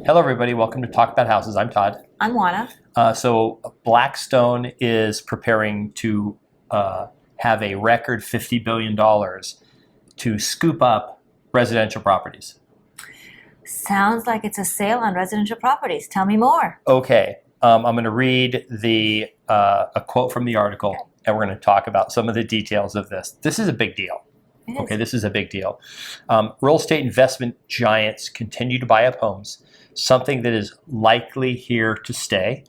Hello, everybody. Welcome to Talk About Houses. I'm Todd. I'm Juana. So Blackstone is preparing to have a record $50 billion to scoop up residential properties. Sounds like it's a sale on residential properties. Tell me more. Okay, I'm going to read a quote from the article, and we're going to talk about some of the details of this. This is a big deal. Okay, this is a big deal. Real estate investment giants continue to buy up homes, something that is likely here to stay,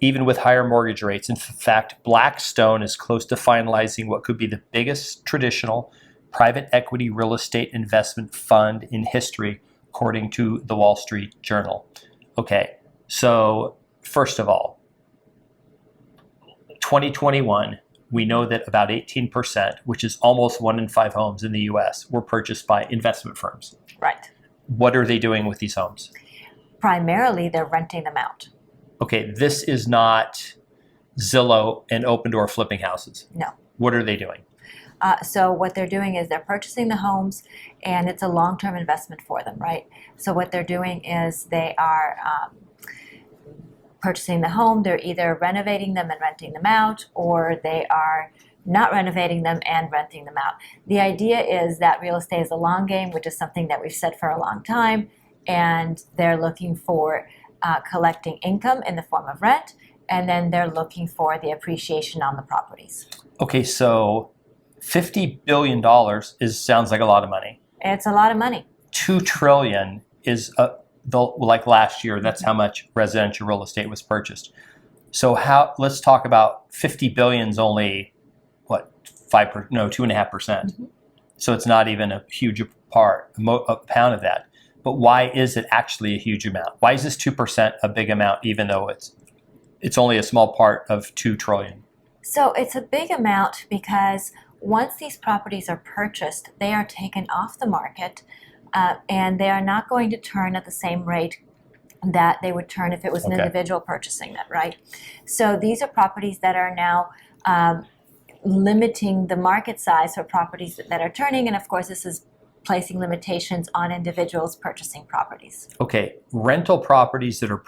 even with higher mortgage rates. In fact, Blackstone is close to finalizing what could be the biggest traditional private equity real estate investment fund in history, according to the Wall Street Journal. Okay, so first of all, 2021, we know that about 18%, which is almost 1 in 5 homes in the US, were purchased by investment firms. Right. What are they doing with these homes? Primarily, they're renting them out. Okay, this is not Zillow and Open Door flipping houses. No. What are they doing? So what they're doing is they're purchasing the homes, and it's a long-term investment for them, right? So what they're doing is they are purchasing the home. They're either renovating them and renting them out, or they are not renovating them and renting them out. The idea is that real estate is a long game, which is something that we've said for a long time, and they're looking for collecting income in the form of rent, and then they're looking for the appreciation on the properties. Okay, so $50 billion sounds like a lot of money. It's a lot of money. $2 trillion is like last year. That's how much residential real estate was purchased. So let's talk about 50 billion's only what 2.5%. Mm-hmm. So it's not even a huge part, a pound of that. But why is it actually a huge amount? Why is this 2% a big amount, even though it's only a small part of 2 trillion? So it's a big amount because once these properties are purchased, they are taken off the market, and they are not going to turn at the same rate that they would turn if it was an individual purchasing them, right? So these are properties that are now limiting the market size for properties that are turning, and of course this is placing limitations on individuals purchasing properties. Okay, rental properties that are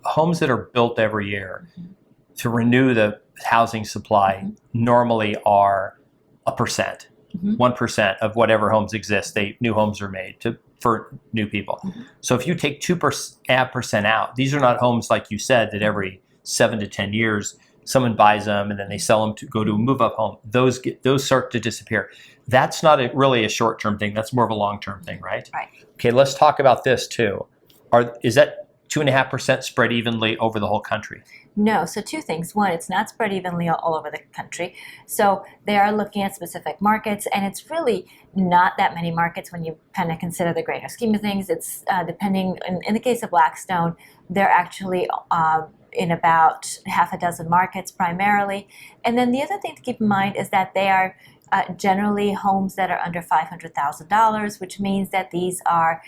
homes that are built every year to renew the housing supply normally are 1%, 1% of whatever homes exist. New homes are made for new people. So if you take 2% out, these are not homes like you said that every 7 to 10 years someone buys them and then they sell them to go to a move-up home. Those start to disappear. That's not really a short-term thing. That's more of a long-term thing, right? Right. Okay, let's talk about this too. Is that 2.5% spread evenly over the whole country? No, so two things. One, it's not spread evenly all over the country. So they are looking at specific markets, and it's really not that many markets when you kind of consider the greater scheme of things. It's depending, in the case of Blackstone, they're actually in about half a dozen markets primarily. And then the other thing to keep in mind is that they are generally homes that are under $500,000, which means that these are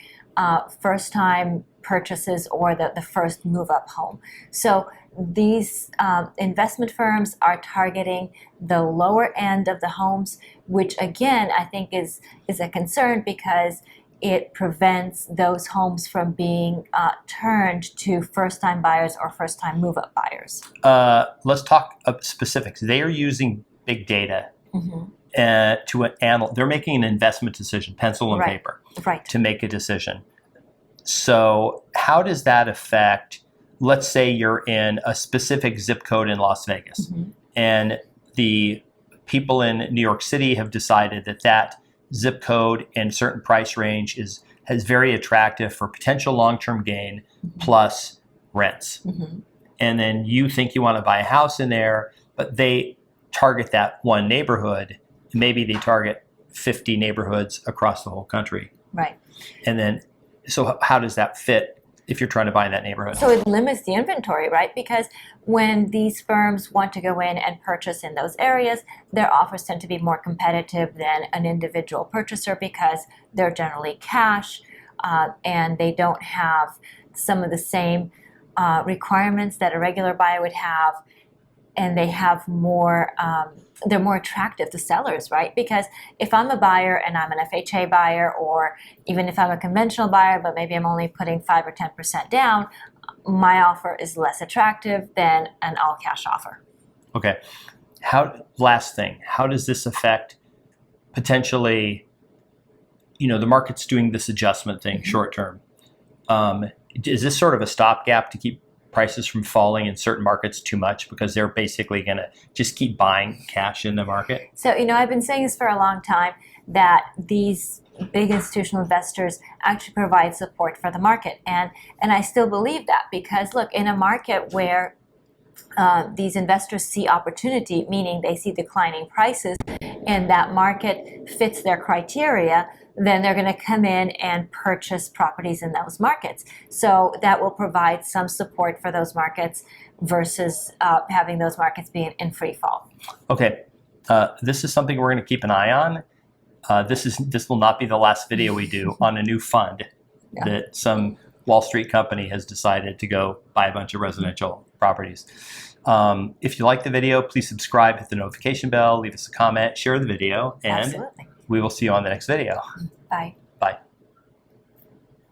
first-time purchases or the first move-up home. So these investment firms are targeting the lower end of the homes, which again I think is a concern because it prevents those homes from being turned to first-time buyers or first-time move-up buyers. Let's talk specifics. They are using big data they're making an investment decision, pencil and paper, to make a decision. So how does that affect, let's say you're in a specific zip code in Las Vegas, and the people in New York City have decided that zip code and certain price range is very attractive for potential long-term gain plus rents. And then you think you want to buy a house in there, but they target that one neighborhood. Maybe they target 50 neighborhoods across the whole country. Right. And then, so how does that fit if you're trying to buy in that neighborhood? So it limits the inventory, right? Because when these firms want to go in and purchase in those areas, their offers tend to be more competitive than an individual purchaser because they're generally cash and they don't have some of the same requirements that a regular buyer would have. and they have more, they're more attractive to sellers, right? Because if I'm a buyer and I'm an FHA buyer, or even if I'm a conventional buyer, but maybe I'm only putting 5 or 10% down, my offer is less attractive than an all cash offer. Okay. Last thing, how does this affect potentially, the market's doing this adjustment thing short term. Is this sort of a stopgap to keep prices from falling in certain markets too much, because they're basically going to just keep buying cash in the market? So, I've been saying this for a long time, that these big institutional investors actually provide support for the market. And I still believe that, because look, in a market where these investors see opportunity, meaning they see declining prices, and that market fits their criteria, then they're going to come in and purchase properties in those markets. So that will provide some support for those markets versus having those markets be in free fall. Okay, this is something we're going to keep an eye on. This will not be the last video we do on a new fund that some Wall Street company has decided to go buy a bunch of residential properties. If you like the video, please subscribe, hit the notification bell, leave us a comment, share the video, and we will see you on the next video. Bye.